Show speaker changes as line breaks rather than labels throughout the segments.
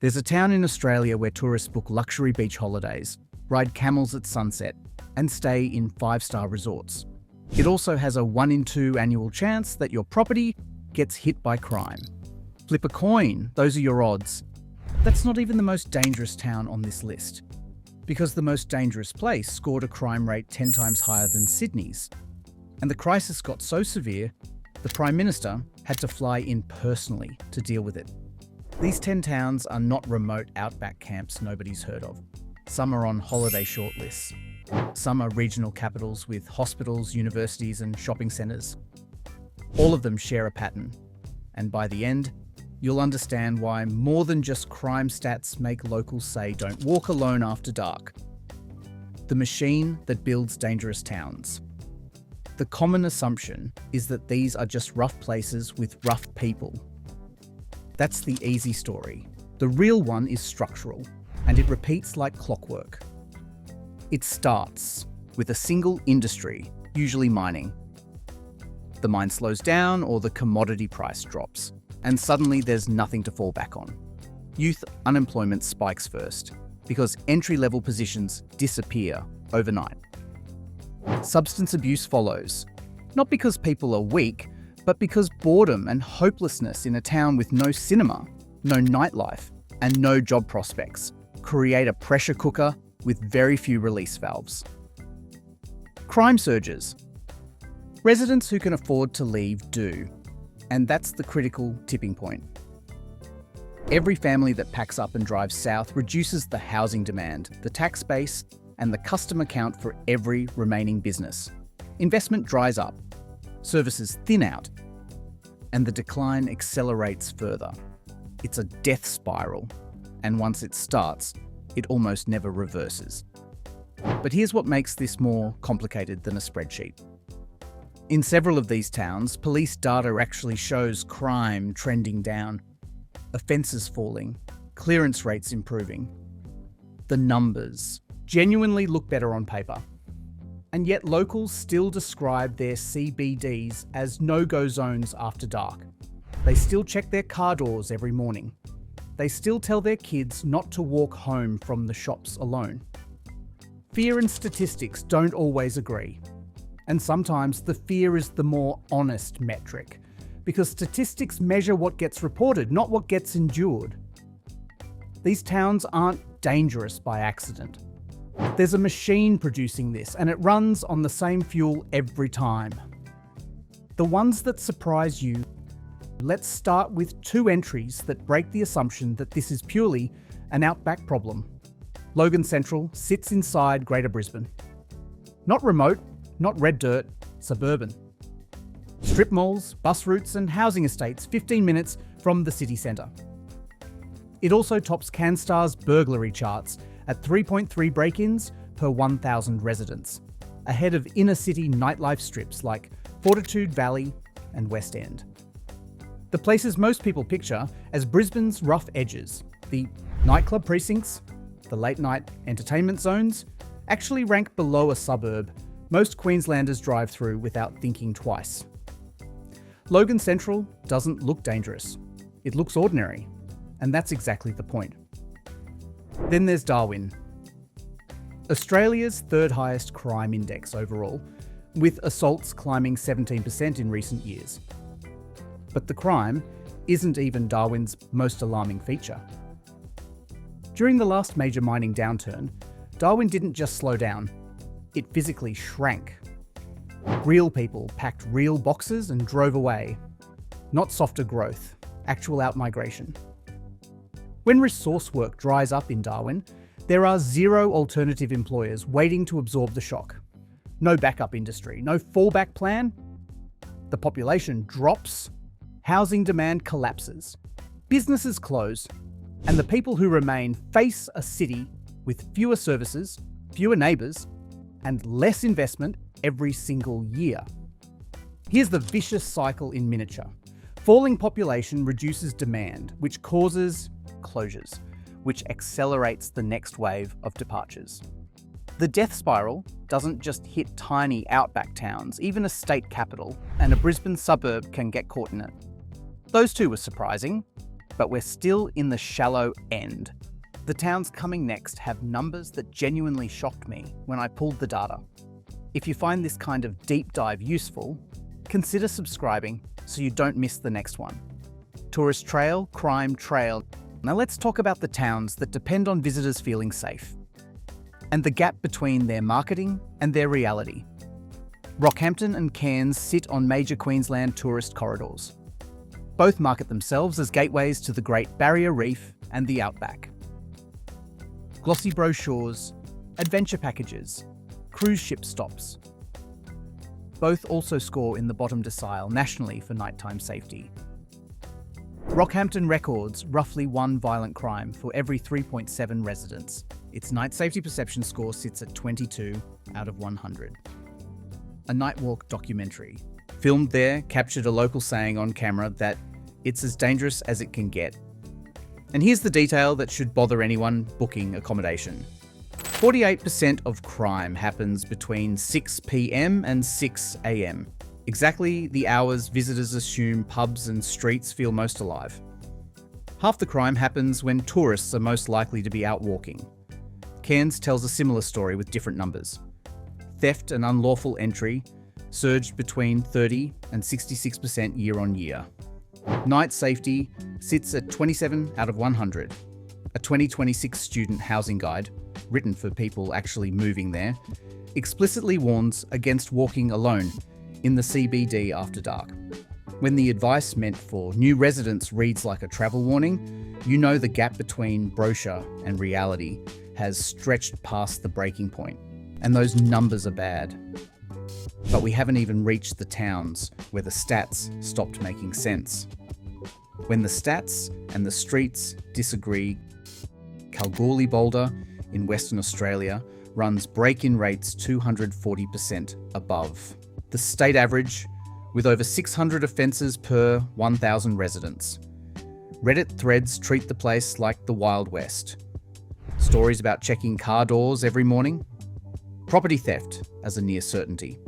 There's a town in Australia where tourists book luxury beach holidays, ride camels at sunset, and stay in 5-star resorts. It also has a 1 in 2 annual chance that your property gets hit by crime. Flip a coin, those are your odds. That's not even the most dangerous town on this list, because the most dangerous place scored a crime rate 10 times higher than Sydney's. And the crisis got so severe, the Prime Minister had to fly in personally to deal with it. These 10 towns are not remote outback camps nobody's heard of. Some are on holiday shortlists. Some are regional capitals with hospitals, universities, and shopping centres. All of them share a pattern. And by the end, you'll understand why more than just crime stats make locals say don't walk alone after dark. The machine that builds dangerous towns. The common assumption is that these are just rough places with rough people. That's the easy story. The real one is structural, and it repeats like clockwork. It starts with a single industry, usually mining. The mine slows down or the commodity price drops, and suddenly there's nothing to fall back on. Youth unemployment spikes first, because entry-level positions disappear overnight. Substance abuse follows, not because people are weak, but because boredom and hopelessness in a town with no cinema, no nightlife, and no job prospects create a pressure cooker with very few release valves. Crime surges. Residents who can afford to leave do, and that's the critical tipping point. Every family that packs up and drives south reduces the housing demand, the tax base, and the customer count for every remaining business. Investment dries up, services thin out, and the decline accelerates further. It's a death spiral, and once it starts, it almost never reverses. But here's what makes this more complicated than a spreadsheet. In several of these towns, police data actually shows crime trending down, offences falling, clearance rates improving. The numbers genuinely look better on paper. And yet locals still describe their CBDs as no-go zones after dark. They still check their car doors every morning. They still tell their kids not to walk home from the shops alone. Fear and statistics don't always agree. And sometimes the fear is the more honest metric, because statistics measure what gets reported, not what gets endured. These towns aren't dangerous by accident. There's a machine producing this, and it runs on the same fuel every time. The ones that surprise you. Let's start with 2 entries that break the assumption that this is purely an outback problem. Logan Central sits inside Greater Brisbane. Not remote, not red dirt, suburban. Strip malls, bus routes, and housing estates 15 minutes from the city centre. It also tops CanStar's burglary charts at 3.3 break-ins per 1,000 residents, ahead of inner-city nightlife strips like Fortitude Valley and West End. The places most people picture as Brisbane's rough edges, the nightclub precincts, the late-night entertainment zones, actually rank below a suburb most Queenslanders drive through without thinking twice. Logan Central doesn't look dangerous. It looks ordinary, and that's exactly the point. Then there's Darwin, Australia's 3rd highest crime index overall, with assaults climbing 17% in recent years. But the crime isn't even Darwin's most alarming feature. During the last major mining downturn, Darwin didn't just slow down, it physically shrank. Real people packed real boxes and drove away. Not softer growth, actual outmigration. When resource work dries up in Darwin, there are 0 alternative employers waiting to absorb the shock. No backup industry, no fallback plan. The population drops, housing demand collapses, businesses close, and the people who remain face a city with fewer services, fewer neighbours, and less investment every single year. Here's the vicious cycle in miniature. Falling population reduces demand, which causes closures, which accelerates the next wave of departures. The death spiral doesn't just hit tiny outback towns, even a state capital and a Brisbane suburb can get caught in it. Those two were surprising, but we're still in the shallow end. The towns coming next have numbers that genuinely shocked me when I pulled the data. If you find this kind of deep dive useful, consider subscribing so you don't miss the next one. Tourist trail, crime trail. Now let's talk about the towns that depend on visitors feeling safe, and the gap between their marketing and their reality. Rockhampton and Cairns sit on major Queensland tourist corridors. Both market themselves as gateways to the Great Barrier Reef and the Outback. Glossy brochures, adventure packages, cruise ship stops. Both also score in the bottom decile nationally for nighttime safety. Rockhampton records roughly one violent crime for every 3.7 residents. Its night safety perception score sits at 22 out of 100. A Nightwalk documentary filmed there captured a local saying on camera that it's as dangerous as it can get. And here's the detail that should bother anyone booking accommodation. 48% of crime happens between 6 p.m. and 6 a.m. Exactly the hours visitors assume pubs and streets feel most alive. Half the crime happens when tourists are most likely to be out walking. Cairns tells a similar story with different numbers. Theft and unlawful entry surged between 30 and 66% year on year. Night safety sits at 27 out of 100. A 2026 student housing guide, written for people actually moving there, explicitly warns against walking alone in the CBD after dark. When the advice meant for new residents reads like a travel warning, you know the gap between brochure and reality has stretched past the breaking point. And those numbers are bad. But we haven't even reached the towns where the stats stopped making sense. When the stats and the streets disagree, Kalgoorlie-Boulder in Western Australia runs break-in rates 240% above the state average, with over 600 offences per 1,000 residents. Reddit threads treat the place like the Wild West. Stories about checking car doors every morning, property theft as a near certainty,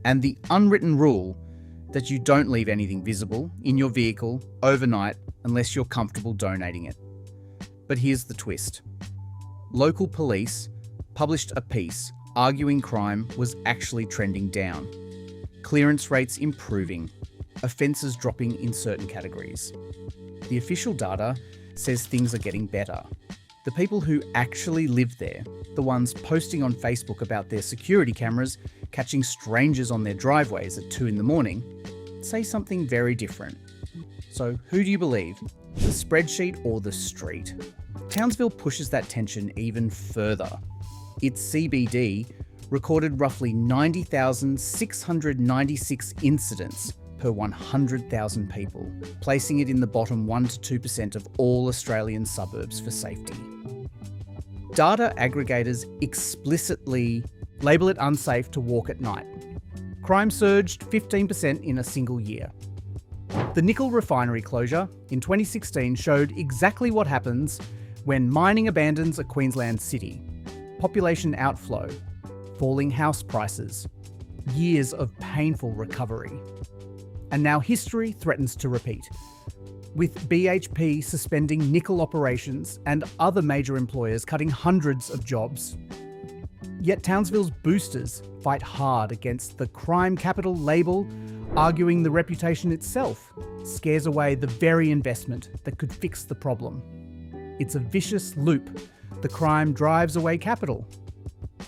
and the unwritten rule that you don't leave anything visible in your vehicle overnight unless you're comfortable donating it. But here's the twist. Local police published a piece arguing crime was actually trending down, clearance rates improving, offences dropping in certain categories. The official data says things are getting better. The people who actually live there, the ones posting on Facebook about their security cameras catching strangers on their driveways at 2 a.m, say something very different. So who do you believe? The spreadsheet or the street? Townsville pushes that tension even further. Its CBD recorded roughly 90,696 incidents per 100,000 people, placing it in the bottom 1 to 2% of all Australian suburbs for safety. Data aggregators explicitly label it unsafe to walk at night. Crime surged 15% in a single year. The nickel refinery closure in 2016 showed exactly what happens when mining abandons a Queensland city. Population outflow, falling house prices, years of painful recovery. And now history threatens to repeat, with BHP suspending nickel operations and other major employers cutting hundreds of jobs. Yet Townsville's boosters fight hard against the crime capital label, arguing the reputation itself scares away the very investment that could fix the problem. It's a vicious loop. The crime drives away capital.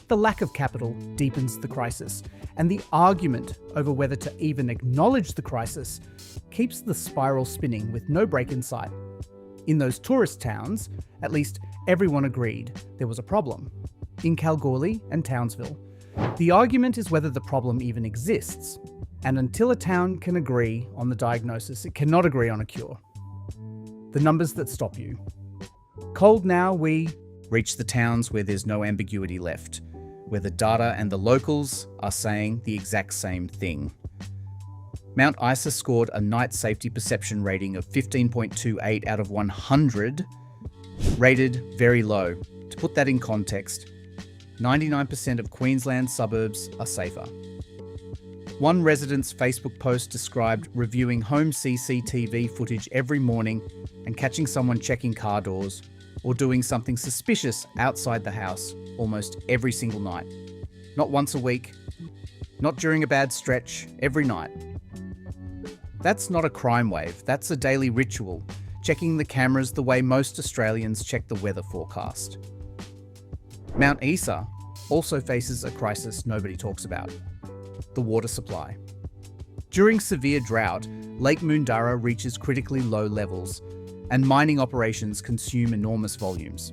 The lack of capital deepens the crisis, and the argument over whether to even acknowledge the crisis keeps the spiral spinning with no break in sight. In those tourist towns, at least everyone agreed there was a problem. In Kalgoorlie and Townsville, the argument is whether the problem even exists, and until a town can agree on the diagnosis, it cannot agree on a cure. The numbers that stop you. Cold now, we reach the towns where there's no ambiguity left, where the data and the locals are saying the exact same thing. Mount Isa scored a night safety perception rating of 15.28 out of 100, rated very low. To put that in context, 99% of Queensland suburbs are safer. One resident's Facebook post described reviewing home CCTV footage every morning and catching someone checking car doors or doing something suspicious outside the house almost every single night. Not once a week, not during a bad stretch, every night. That's not a crime wave, that's a daily ritual, checking the cameras the way most Australians check the weather forecast. Mount Isa also faces a crisis nobody talks about: the water supply. During severe drought, Lake Moondara reaches critically low levels, and mining operations consume enormous volumes.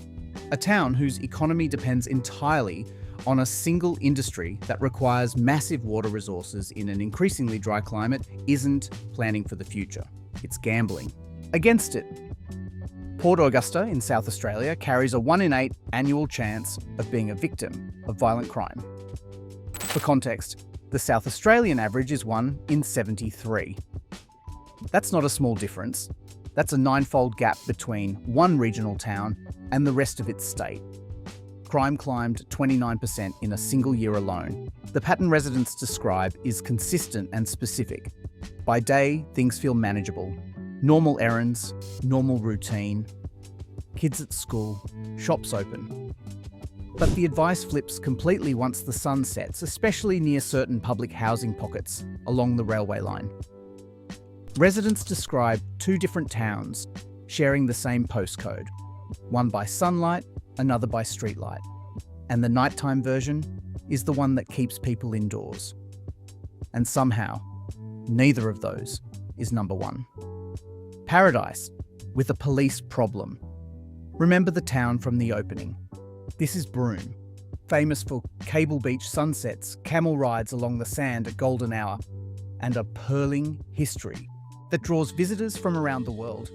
A town whose economy depends entirely on a single industry that requires massive water resources in an increasingly dry climate isn't planning for the future. It's gambling against it. Port Augusta in South Australia carries a 1 in 8 annual chance of being a victim of violent crime. For context, the South Australian average is 1 in 73. That's not a small difference. That's a 9-fold gap between one regional town and the rest of its state. Crime climbed 29% in a single year alone. The pattern residents describe is consistent and specific. By day, things feel manageable. Normal errands, normal routine, kids at school, shops open. But the advice flips completely once the sun sets, especially near certain public housing pockets along the railway line. Residents describe 2 different towns sharing the same postcode, one by sunlight, another by streetlight. And the nighttime version is the one that keeps people indoors. And somehow, neither of those is number 1. Paradise, with a police problem. Remember the town from the opening. This is Broome, famous for cable beach sunsets, camel rides along the sand at golden hour, and a purling history that draws visitors from around the world.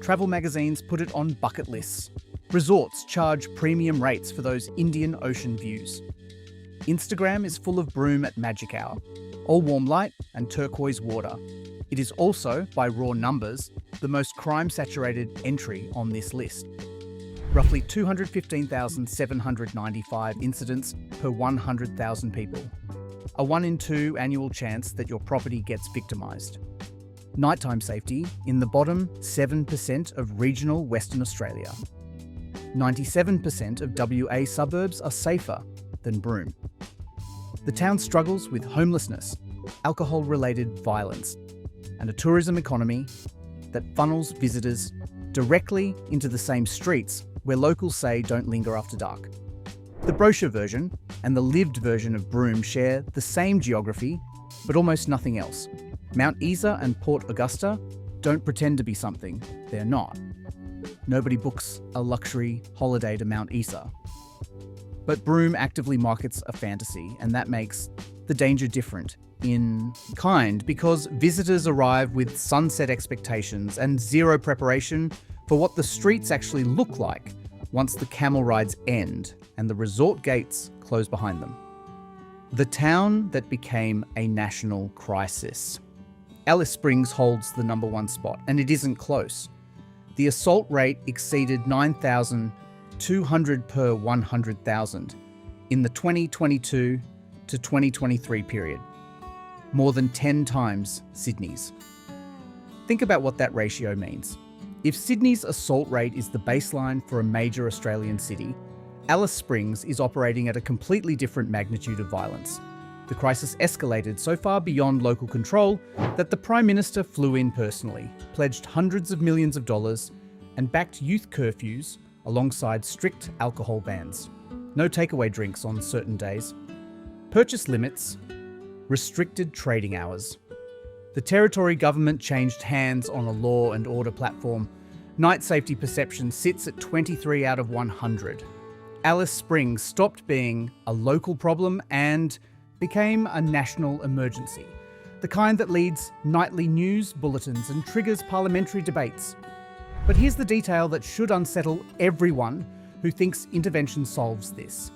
Travel magazines put it on bucket lists. Resorts charge premium rates for those Indian Ocean views. Instagram is full of Broome at magic hour, all warm light and turquoise water. It is also, by raw numbers, the most crime-saturated entry on this list. Roughly 215,795 incidents per 100,000 people. A 1 in 2 annual chance that your property gets victimised. Nighttime safety in the bottom 7% of regional Western Australia. 97% of WA suburbs are safer than Broome. The town struggles with homelessness, alcohol-related violence, and a tourism economy that funnels visitors directly into the same streets where locals say don't linger after dark. The brochure version and the lived version of Broome share the same geography, but almost nothing else. Mount Isa and Port Augusta don't pretend to be something they're not. Nobody books a luxury holiday to Mount Isa. But Broome actively markets a fantasy, and that makes the danger different in kind, because visitors arrive with sunset expectations and zero preparation for what the streets actually look like once the camel rides end and the resort gates close behind them. The town that became a national crisis. Alice Springs holds the number 1 spot, and it isn't close. The assault rate exceeded 9,200 per 100,000 in the 2022 to 2023 period, more than 10 times Sydney's. Think about what that ratio means. If Sydney's assault rate is the baseline for a major Australian city, Alice Springs is operating at a completely different magnitude of violence. The crisis escalated so far beyond local control that the Prime Minister flew in personally, pledged hundreds of millions of dollars, and backed youth curfews alongside strict alcohol bans. No takeaway drinks on certain days. Purchase limits, restricted trading hours. The Territory government changed hands on a law and order platform. Night safety perception sits at 23 out of 100. Alice Springs stopped being a local problem and became a national emergency, the kind that leads nightly news bulletins and triggers parliamentary debates. But here's the detail that should unsettle everyone who thinks intervention solves this.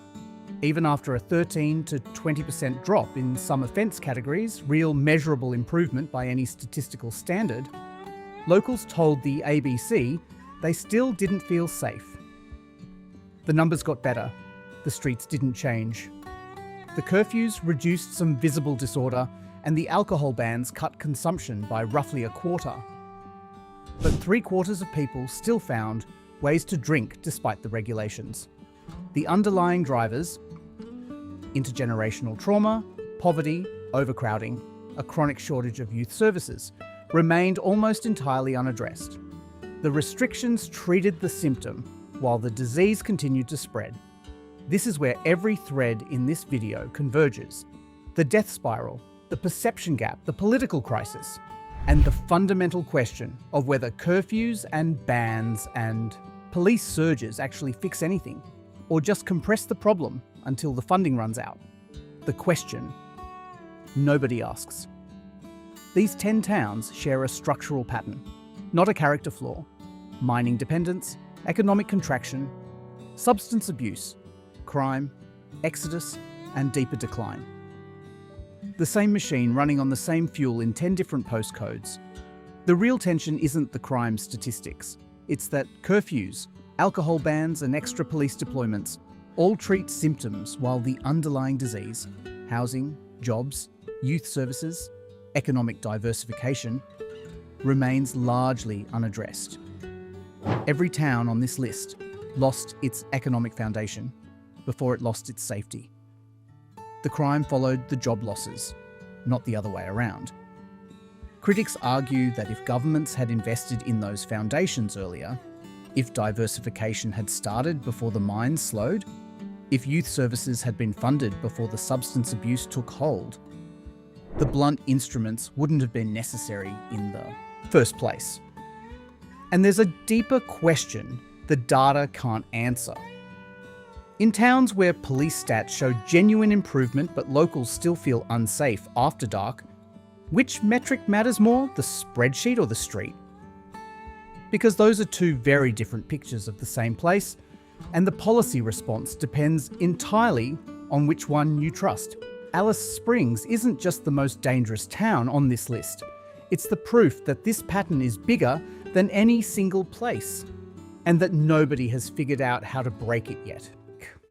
Even after a 13 to 20% drop in some offence categories, real measurable improvement by any statistical standard, locals told the ABC they still didn't feel safe. The numbers got better, the streets didn't change. The curfews reduced some visible disorder, and the alcohol bans cut consumption by roughly a quarter. But 3/4 of people still found ways to drink despite the regulations. The underlying drivers, intergenerational trauma, poverty, overcrowding, a chronic shortage of youth services, remained almost entirely unaddressed. The restrictions treated the symptom while the disease continued to spread. This is where every thread in this video converges. The death spiral, the perception gap, the political crisis, and the fundamental question of whether curfews and bans and police surges actually fix anything, or just compress the problem until the funding runs out. The question nobody asks. These 10 towns share a structural pattern, not a character flaw. Mining dependence, economic contraction, substance abuse, crime, exodus, and deeper decline. The same machine running on the same fuel in 10 different postcodes. The real tension isn't the crime statistics. It's that curfews, alcohol bans, and extra police deployments all treat symptoms while the underlying disease, housing, jobs, youth services, economic diversification, remains largely unaddressed. Every town on this list lost its economic foundation before it lost its safety. The crime followed the job losses, not the other way around. Critics argue that if governments had invested in those foundations earlier, if diversification had started before the mines slowed, if youth services had been funded before the substance abuse took hold, the blunt instruments wouldn't have been necessary in the first place. And there's a deeper question the data can't answer. In towns where police stats show genuine improvement but locals still feel unsafe after dark, which metric matters more, the spreadsheet or the street? Because those are two very different pictures of the same place, and the policy response depends entirely on which one you trust. Alice Springs isn't just the most dangerous town on this list. It's the proof that this pattern is bigger than any single place, and that nobody has figured out how to break it yet.